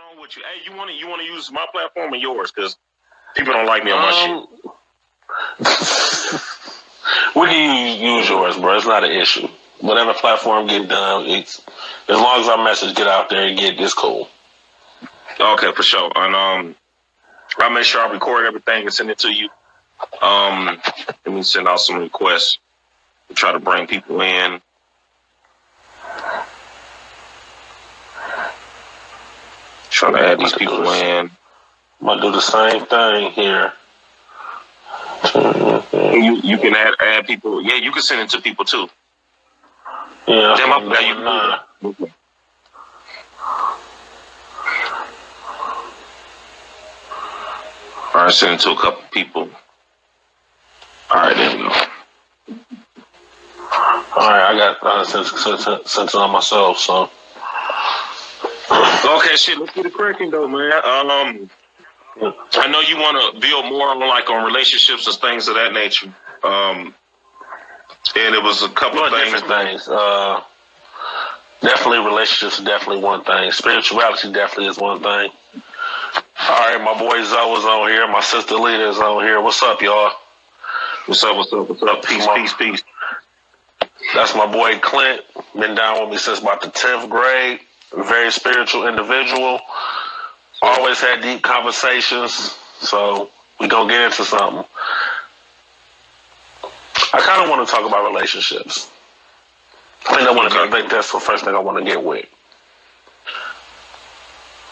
wrong with you? Hey, you want to use my platform or yours? Because people don't like me on my shit. We can use yours, bro. It's not an issue. Whatever platform get done, it's as long as our message get out there and get this cool. Okay, for sure. And I'll make sure I record everything and send it to you. Let me send out some requests to try to bring people in. Trying to add these people in. I'm gonna do the same thing here. You can add people. Yeah, you can send it to people too. Yeah, damn, I forgot you can do that. All right, send it to a couple people. All right, there we go. All right, I got sent it on myself, so. Okay, shit, let's get it cracking though, man. I know you want to build more on relationships and things of that nature. And it was a couple of different things. Definitely relationships is definitely one thing. Spirituality definitely is one thing. All right, my boy Zoe is on here. My sister Lita is on here. What's up, y'all? What's up? Peace. That's my boy Clint. Been down with me since about the 10th grade. Very spiritual individual. Always had deep conversations. So we gonna get into something. I kind of want to talk about relationships. I think that's the first thing I want to get with.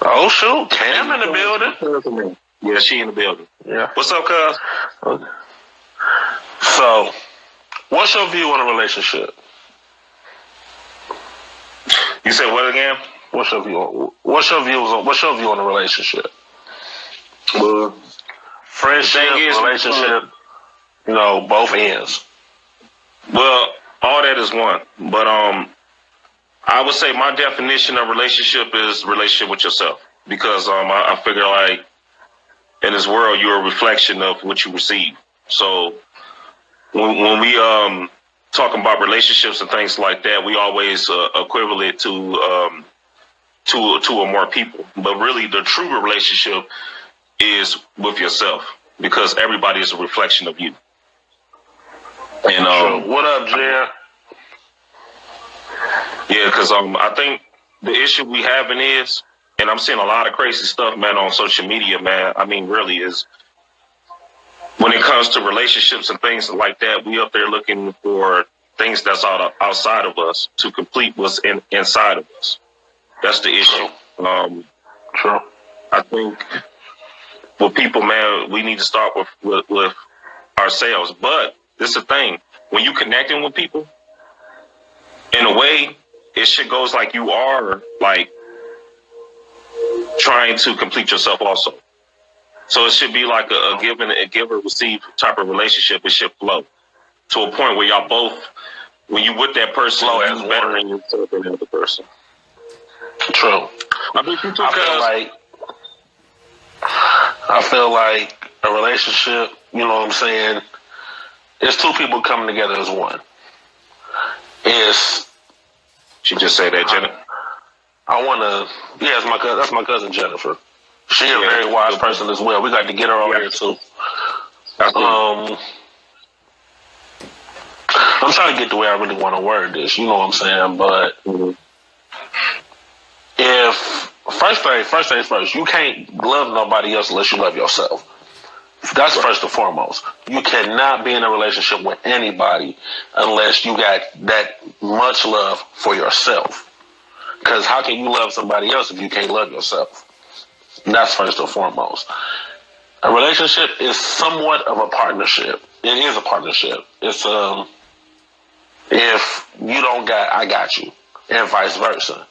Oh shoot, Cam in the building. Yeah, she in the building. Yeah. What's up, cuz? Okay. So, what's your view on a relationship? You said what again? What's your view on a relationship? Well, friendship, relationship, both ends. Well, all that is one. But I would say my definition of relationship is relationship with yourself. Because I figure like in this world you're a reflection of what you receive. So when we talking about relationships and things like that, we always equivalent to or more people. But really the true relationship is with yourself, because everybody is a reflection of you. And what up, Jer? Yeah, because I think the issue we having is, and I'm seeing a lot of crazy stuff, man, on social media, man. I mean, really is when it comes to relationships and things like that, we up there looking for things that's outside of us to complete what's inside of us. That's the issue. True. I think with people, man, we need to start with ourselves. But this is the thing. When you connecting with people, in a way, it shit goes like you are like trying to complete yourself also. So it should be like a give and receive type of relationship. It should flow to a point where y'all both, when you with that person, you bettering yourself than the other person. True. I feel like a relationship, you know what I'm saying, it's two people coming together as one. She just said that, Jennifer. That's my cousin Jennifer. She's a very wise person as well. We got to get her over here too. I'm trying to get the way I really want to word this, you know what I'm saying? But first things first, you can't love nobody else unless you love yourself. That's first and foremost. You cannot be in a relationship with anybody unless you got that much love for yourself. Because how can you love somebody else if you can't love yourself? That's first and foremost. A relationship is somewhat of a partnership. It is a partnership. It's if you don't got, I got you, and vice versa.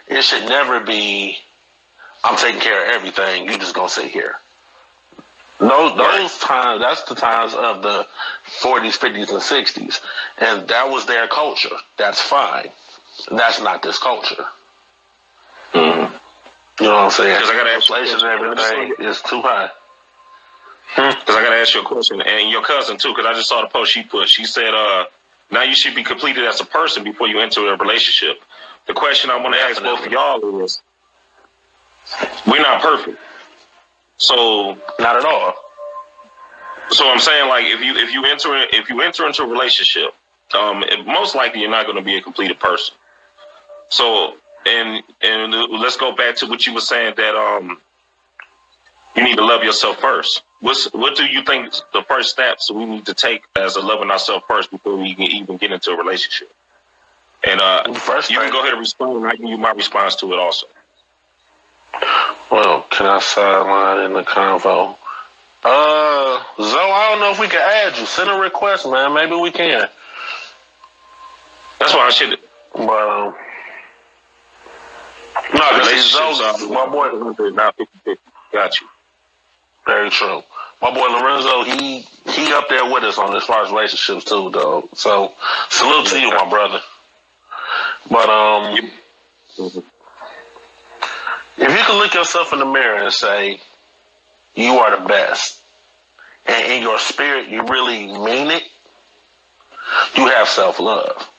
It should never be, I'm taking care of everything, you just gonna sit here. Those times, that's the times of the 40s, 50s, and 60s. And that was their culture. That's fine. That's not this culture. Mm-hmm. You know what I'm saying? Because I got to ask inflation and everything is too high. Because I got to ask you a question. And your cousin, too, because I just saw the post she put. She said, now you should be completed as a person before you enter a relationship. The question I want to ask both of y'all is, We're not perfect. So Not at all. So I'm saying, like, if you enter into a relationship, most likely you're not going to be a completed person. So and let's go back to what you were saying, that you need to love yourself first. What do you think is the first steps we need to take as a loving ourselves first before we can even get into a relationship? And you can go ahead and respond, and I give you my response to it also. Well, can I sideline in the convo? Zoe, I don't know if we can add you. Send a request, man. Maybe we can. That's why I should. But no, Zoe, my boy, not 50-50. Got you. very true. My boy Lorenzo, he up there with us on as far as relationships too, dog. So salute to you, my brother. But if you can look yourself in the mirror and say you are the best, and in your spirit you really mean it, you have self-love.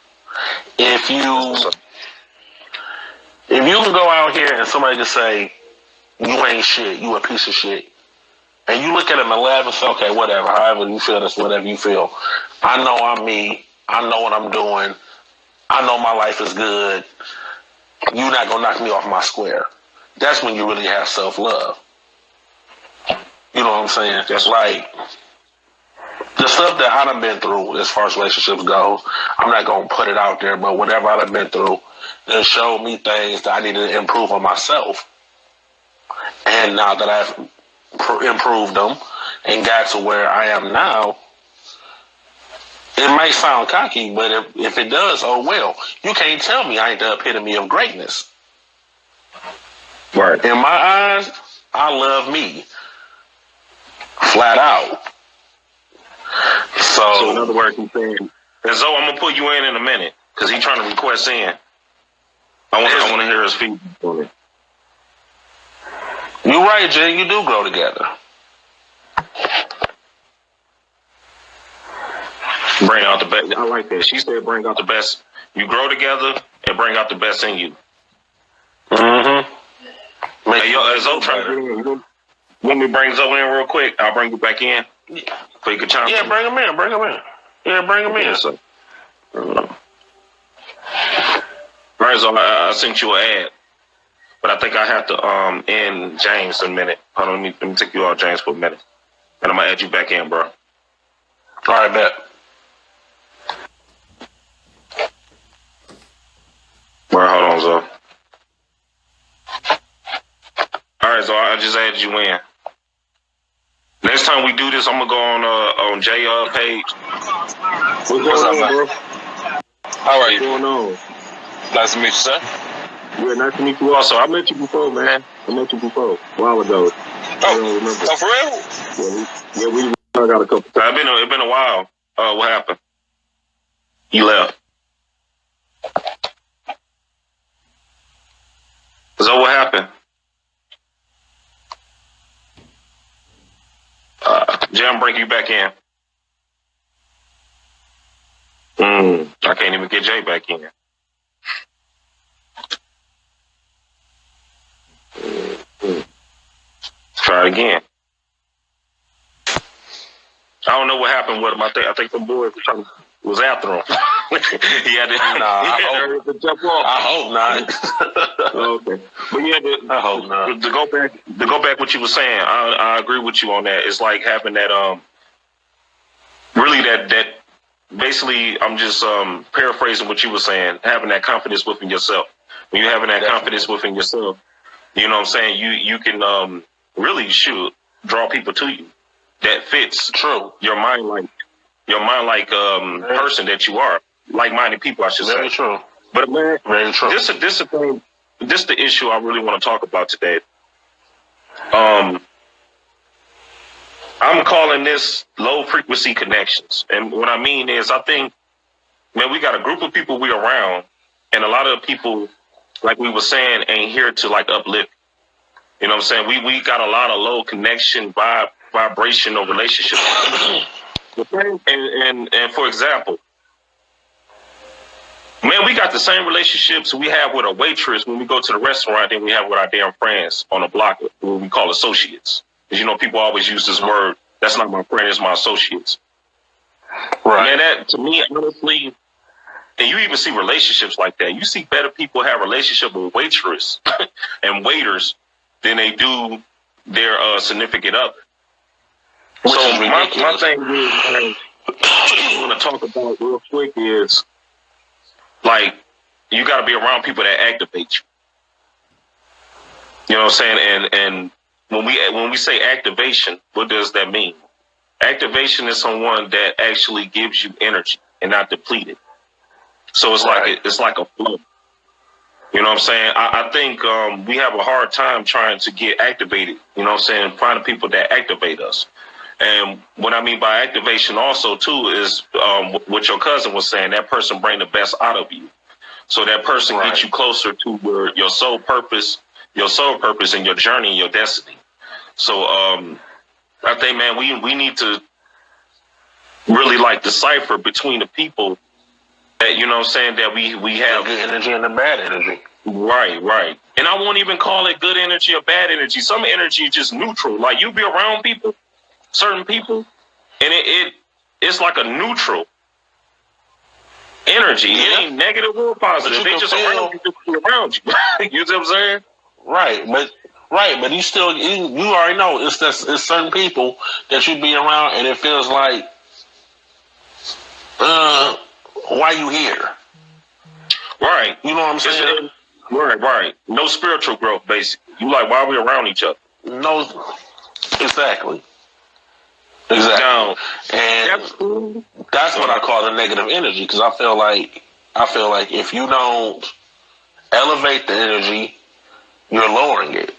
If you can go out here and somebody can say you ain't shit, you a piece of shit, and you look at them and laugh and say, okay, whatever, however you feel, that's whatever you feel. I know I'm me. I know what I'm doing. I know my life is good. You're not gonna knock me off my square. That's when you really have self-love. You know what I'm saying? Just like the stuff that I done been through as far as relationships goes, I'm not going to put it out there, but whatever I done been through, it showed me things that I needed to improve on myself. And now that I've improved them and got to where I am now, it might sound cocky, but if it does, oh well. You can't tell me I ain't the epitome of greatness. Right. In my eyes, I love me. Flat out. So in other words, he's saying, and Zoe, I'm gonna put you in a minute because he's trying to request in. I want to hear his feedback on it. You're right, Jay. You do grow together. Bring out the best. I like that. She said, "Bring out the best." You grow together and bring out the best in you. Mm-hmm. Hey, yo, Zoe trying to get in. Let me bring Zoe in real quick. I'll bring you back in. So you can chime in. Yeah, bring him in. Bring him in. Yeah, bring him in. So, all right, Zoe, I sent you an ad, but I think I have to end James in a minute. Hold on, let me take you out, James, for a minute, and I'm gonna add you back in, bro. All right, bet. All right, hold on, Zoe. All right, so I just added you in. Next time we do this, I'm gonna go on Jay page. What's going on, bro? How are you? What's going on? Nice to meet you, sir. Yeah, nice to meet you also. I met you before, man. I met you before a while ago. I don't remember. Oh, for real? Yeah, we got a couple times. It's been a while. What happened? You left. So what happened? Jim, bring you back in. I can't even get Jay back in. Try it again. I don't know what happened with him. I think the boy was after him. He had to jump off. I hope not. Okay, but yeah, I hope not. To go back what you were saying, I agree with you on that. It's like having that really that basically, I'm just paraphrasing what you were saying, having that confidence within yourself. When you're having that confidence within yourself, you know what I'm saying, you can really draw people to you that fits your mind like person that you are, like-minded people, I should say. Very true. But man, very true. This is the issue I really want to talk about today. I'm calling this low frequency connections. And what I mean is, I think, man, we got a group of people we around, and a lot of people, like we were saying, ain't here to like uplift. You know what I'm saying? We got a lot of low connection, vibrational relationships. And for example, Man, we got the same relationships we have with a waitress when we go to the restaurant than we have with our damn friends on the block, what we call associates. Because, people always use this word. That's not my friend, it's my associates. Right. Man, that, to me, honestly, and you even see relationships like that. You see better people have relationship with waitress and waiters than they do their significant other. Which so is my thing is, I want to talk about real quick is, like, you got to be around people that activate you. You know what I'm saying? And when we say activation, what does that mean? Activation is someone that actually gives you energy and not depleted. So it's like a flow. You know what I'm saying? I think we have a hard time trying to get activated. You know what I'm saying? Finding people that activate us. And what I mean by activation also, too, is what your cousin was saying. That person bring the best out of you. So that person gets you closer to where your soul purpose and your journey and your destiny. So I think, man, we need to really, like, decipher between the people that, you know what I'm saying, that we have good energy and the bad energy. Right. And I won't even call it good energy or bad energy. Some energy is just neutral. Like, you be around people, certain people, and it's like a neutral energy. Yeah. It ain't negative or positive. They just around you. You see what I'm saying? Right, but you already know it's certain people that you be around and it feels like, why you here? Right. You know what I'm saying? Right. No spiritual growth, basically. You like, why are we around each other? No, exactly. Now, and that's what I call the negative energy, because I feel like if you don't elevate the energy, you're lowering it.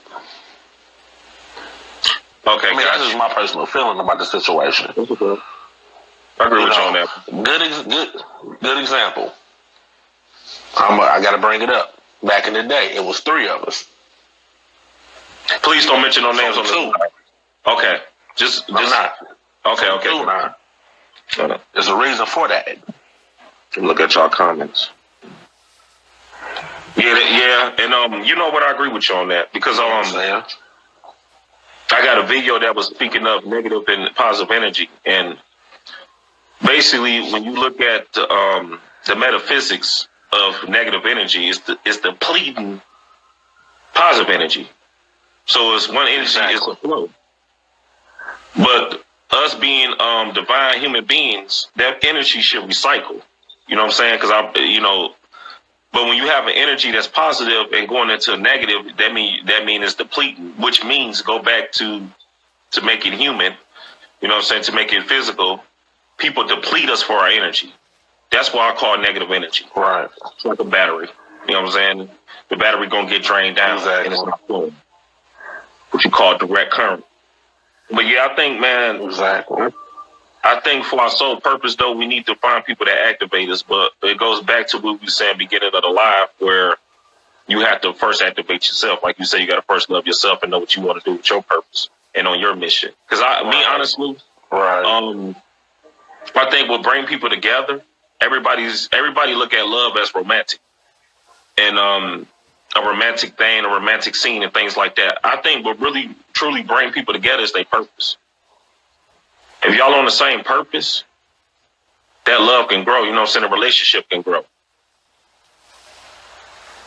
Okay, I mean, that's just my personal feeling about the situation. I agree with you on that. Good example. I got to bring it up. Back in the day, it was 3 of us. Please don't mention no names on the 2. Okay, just not. Okay. 2 now. There's a reason for that. Look at y'all comments. Yeah, and you know what? I agree with you on that, because I got a video that was speaking of negative and positive energy, and basically, when you look at the metaphysics of negative energy, it's depleting positive energy. So it's one energy, it's a flow. But us being divine human beings, that energy should recycle. You know what I'm saying? Because but when you have an energy that's positive and going into a negative, that means it's depleting, which means go back to make it human. You know what I'm saying? To make it physical, people deplete us for our energy. That's why I call it negative energy. Right. It's like a battery. You know what I'm saying? The battery gonna get drained down, and it's not flowing. What you call direct current. But yeah, I think, man, exactly. I think for our sole purpose, though, we need to find people that activate us. But it goes back to what we were saying beginning of the live, where you have to first activate yourself. Like you say, you got to first love yourself and know what you want to do with your purpose and on your mission. Because honestly, I think what bring people together, everybody look at love as romantic, and a romantic thing, a romantic scene, and things like that. I think what really truly bring people together is their purpose. If y'all on the same purpose, that love can grow. You know what I'm saying? A relationship can grow.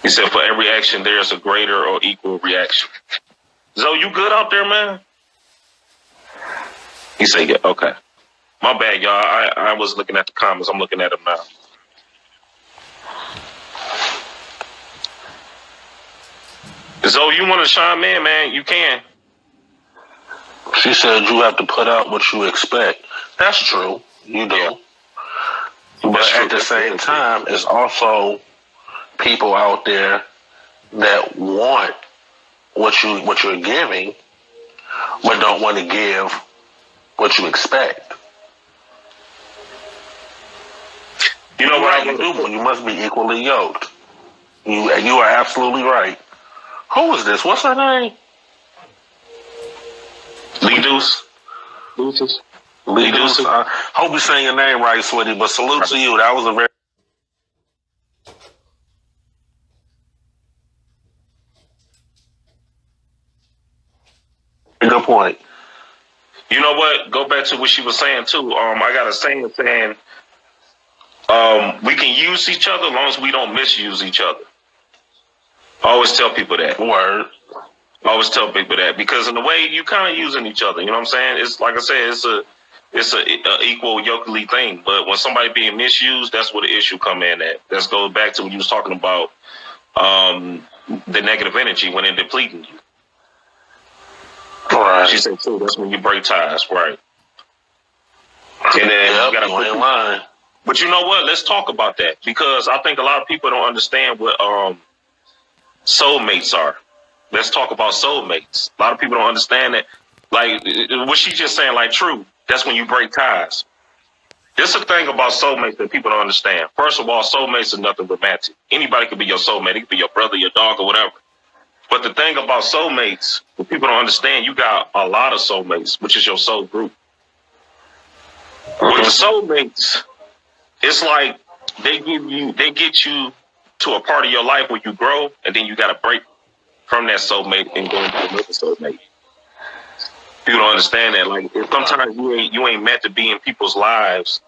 He said, for every action, there's a greater or equal reaction. Zoe, you good out there, man? He said, yeah, okay. My bad, y'all. I was looking at the comments. I'm looking at them now. Zoe, you want to chime in, man? You can. She said you have to put out what you expect. That's true. You do. Yeah. But at the same time, there's also people out there that want what you're giving, but don't want to give what you expect. You know what I can do? You must be equally yoked. You are absolutely right. Who is this? What's her name? Lee Deuce. Lee Deuce. I hope you're saying your name right, sweetie, but salute to you. That was a very Good point. You know what? Go back to what she was saying too. I got a saying saying, we can use each other as long as we don't misuse each other. I always tell people that. Word. I always tell people that because in a way you kind of using each other. You know what I'm saying? It's like I said, it's a equal yokely thing. But when somebody being misused, that's where the issue come in at. Let's go back to what you was talking about, the negative energy when it depleting you. Right. She said too. That's when you break ties, right? And then Yep, you gotta you ain't lying. But you know what? Let's talk about that because I think a lot of people don't understand what soulmates are. Let's talk about soulmates. A lot of people don't understand that. Like what she just saying, like true. That's when you break ties. There's a thing about soulmates that people don't understand. First of all, soulmates are nothing romantic. Anybody could be your soulmate. It could be your brother, your dog, or whatever. But the thing about soulmates, what people don't understand, you got a lot of soulmates, which is your soul group. With the soulmates, it's like they get you to a part of your life where you grow, and then you got to break from that soulmate and go into another soulmate. People don't understand that. Like sometimes you ain't meant to be in people's lives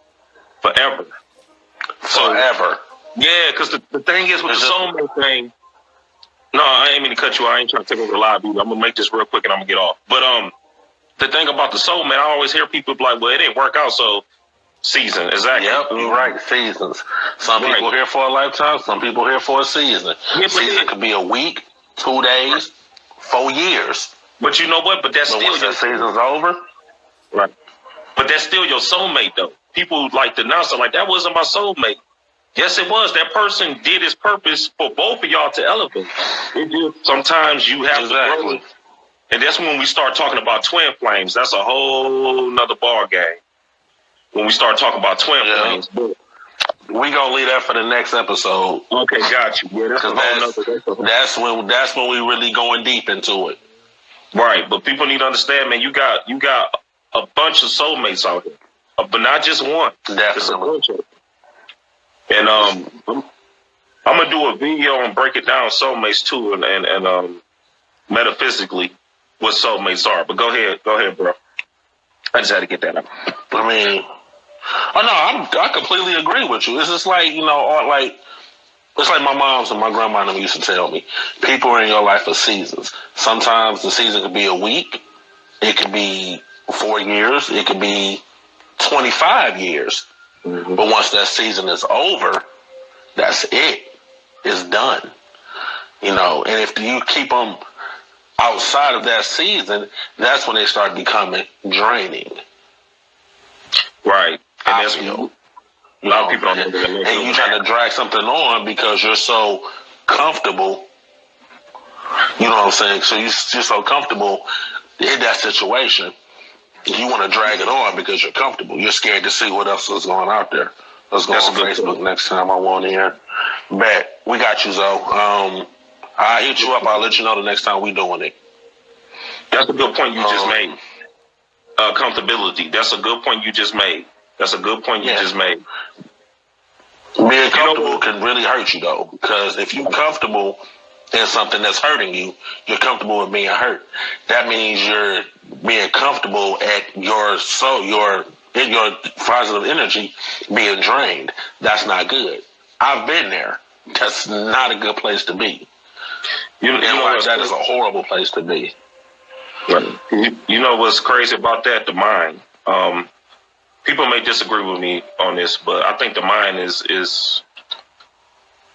forever. Forever. Yeah, because the thing is with the soulmate thing. No, I ain't mean to cut you. I ain't trying to take over the live. I'm gonna make this real quick and I'm gonna get off. But the thing about the soulmate, I always hear people be like, "Well, it didn't work out." So season, exactly. Yep, you're right. Seasons. Some people here for a lifetime. Some people here for a season. Yeah, season could be a week, 2 days, 4 years. But you know what? But that's still once that season's over. Right. But that's still your soulmate, though. People like denounce it like that wasn't my soulmate. Yes, it was. That person did his purpose for both of y'all to elevate. It just, sometimes you have to grow. And that's when we start talking about twin flames. That's a whole nother ball game. When we start talking about twin flames. But we gonna leave that for the next episode. Okay, got you. Yeah, that's when we really going deep into it. Right, but people need to understand, man. You got a bunch of soulmates out here, but not just one. Definitely. And I'm gonna do a video and break it down soulmates too, and metaphysically what soulmates are. But go ahead, bro. I just had to get that out. I mean, I completely agree with you. It's just like it's like my mom's and my grandma used to tell me, people are in your life for seasons. Sometimes the season could be a week, it could be 4 years, it could be 25 years. Mm-hmm. But once that season is over, that's it. It's done. And if you keep them outside of that season, that's when they start becoming draining. Right. And that's when a lot of people don't know. And you're trying to drag something on because you're so comfortable. You know what I'm saying? So you're so comfortable in that situation. You want to drag it on because you're comfortable. You're scared to see what else is going out there. Let's go on Facebook next time I'm on here. Bet. We got you, Zoe. I'll hit you up. I'll let you know the next time we doing it. That's a good point you just made. Comfortability. That's a good point you just made. Just made. Being comfortable can really hurt you, though. Because if you're comfortable in something that's hurting you, you're comfortable with being hurt. That means you're being comfortable at your positive energy being drained. That's not good. I've been there. That's not a good place to be. That is a horrible place to be. You know what's crazy about that? The mind. People may disagree with me on this, but I think the mind is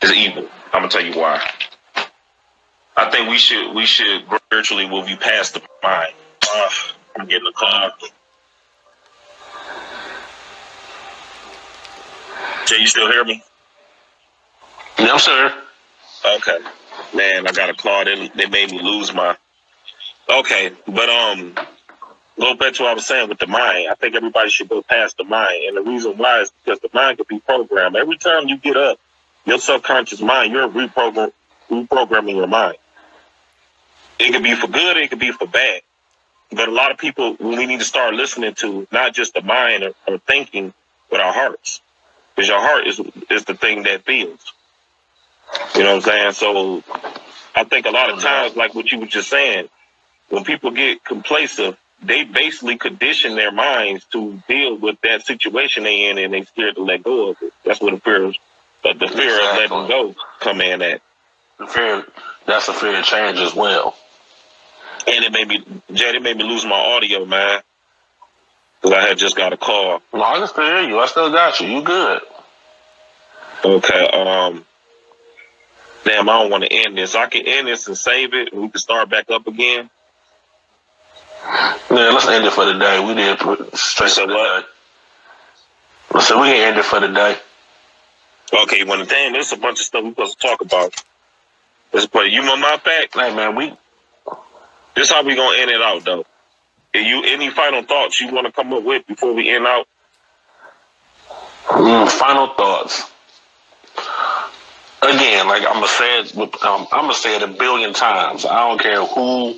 evil. I'm gonna tell you why. I think we should spiritually move you past the mind. I'm getting a call. Jay, you still hear me? No, sir. Okay. Man, I got a call. They made me lose my. Okay, but go back to what I was saying with the mind. I think everybody should go past the mind, and the reason why is because the mind can be programmed. Every time you get up, your subconscious mind, you're reprogramming your mind. It could be for good, it could be for bad. But a lot of people, we need to start listening to not just the mind or thinking, but our hearts, because your heart is the thing that feels. You know what I'm saying? So I think a lot of times, like what you were just saying, when people get complacent, they basically condition their minds to deal with that situation they in, and they scared to let go of it. That's what the fear of letting go come in at. That's a fear of change as well. And it made me lose my audio, man, because I had just got a call. No, I can still hear you. I still got you. You good? Okay. Damn, I don't want to end this. I can end this and save it, and we can start back up again. Yeah, let's end it for the day. We did put straight for the day. So we can end it for the day. Okay, well, damn, there's a bunch of stuff we're supposed to talk about. You want my fact? Hey, man, This is how we gonna end it out, though. Any final thoughts you want to come up with before we end out? Final thoughts. Again, like I'm gonna say it a billion times. I don't care who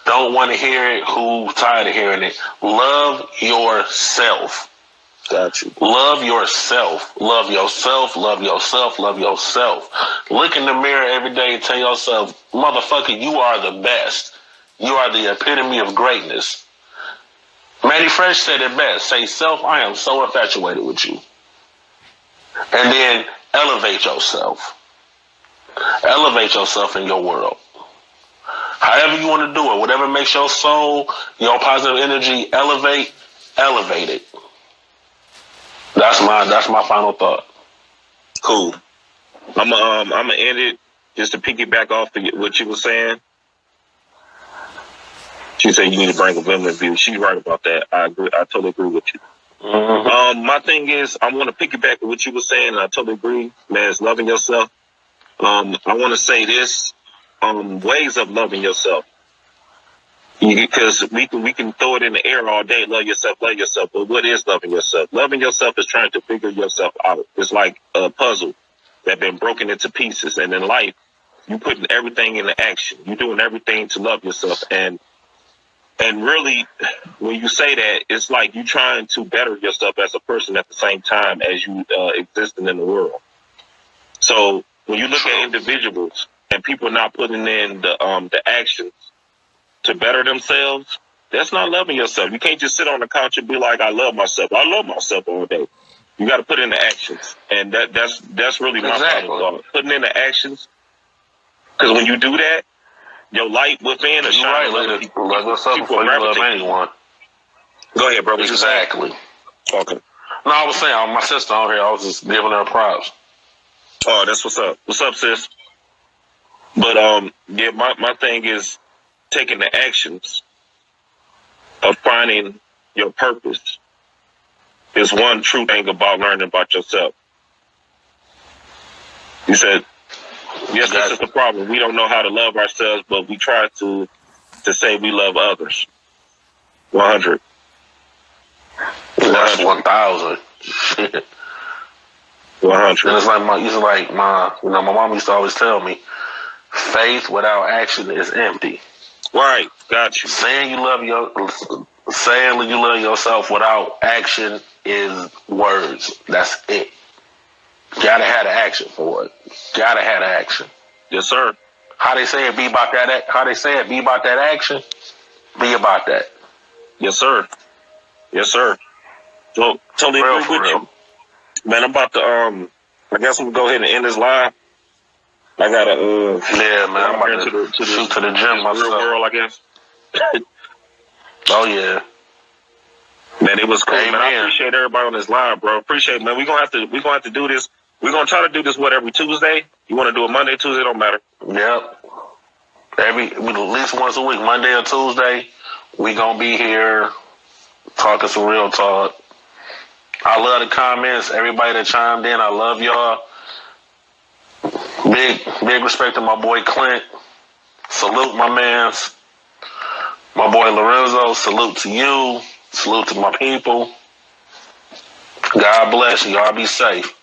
don't want to hear it, who tired of hearing it. Love yourself. Got you. Love yourself. Love yourself. Love yourself. Love yourself. Look in the mirror every day and tell yourself, motherfucker, you are the best. You are the epitome of greatness. Manny Fresh said it best. Say, self, I am so infatuated with you. And then elevate yourself. Elevate yourself in your world. However you want to do it, whatever makes your soul, your positive energy elevate it. That's my final thought. Cool. I'm gonna end it just to piggyback off what you were saying. She said you need to bring a women's view. She's right about that. I agree. I totally agree with you. Mm-hmm. My thing is, I want to piggyback on what you were saying, and I totally agree, man. It's loving yourself. I want to say this: ways of loving yourself. Because we can throw it in the air all day, love yourself. But what is loving yourself? Loving yourself is trying to figure yourself out. It's like a puzzle that's been broken into pieces. And in life, you putting everything into action. You're doing everything to love yourself. And really, when you say that, it's like you trying to better yourself as a person at the same time as you existing in the world. So when you look at individuals and people not putting in the actions to better themselves, that's not loving yourself. You can't just sit on the couch and be like, I love myself. I love myself all day. You got to put in the actions. And that's really my final thought. Putting in the actions. Because when you do that, your light within is shining. Love yourself before you love anyone. Go ahead, bro. Exactly. Okay. No, I was saying, my sister on here, I was just giving her props. Oh, that's what's up. What's up, sis? But yeah, my thing is taking the actions of finding your purpose is one true thing about learning about yourself. You said, yes, this is the problem. We don't know how to love ourselves, but we try to say we love others. 100. That's 1,000. 100. And it's like my mom used to always tell me, faith without action is empty. Right, got you. Saying you love yourself without action is words. That's it. Gotta have the action for it. Gotta have the action. Yes, sir. How they say it, be about that. How they say it, be about that action. Be about that. Yes, sir. Yes, sir. So totally agree with you. Man, I'm about to I guess we'll go ahead and end this live. I gotta yeah, man. I'm about to shoot to the gym myself. Real world, I guess. Oh yeah. Man, it was cool. Hey, man, I appreciate everybody on this live, bro. Appreciate it, man. We're gonna have to do this. We're gonna try to do this every Tuesday. You wanna do it Monday, Tuesday, don't matter. Yep. At least once a week, Monday or Tuesday, we gonna be here talking some real talk. I love the comments, everybody that chimed in. I love y'all. Big respect to my boy Clint. Salute my mans. My boy Lorenzo, salute to you. Salute to my people. God bless you. Y'all be safe.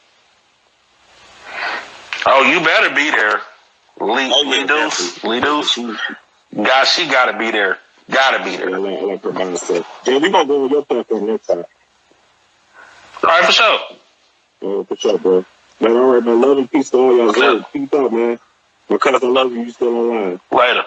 Oh, you better be there. Lee Deuce. God, she gotta be there. Gotta be there. I like her mindset. Yeah, we gonna go with your platform next time. All right, for sure. For sure, bro. Man, all right, man. Love and peace to all y'all. Peace out, man. Because I love you, you still online. Later.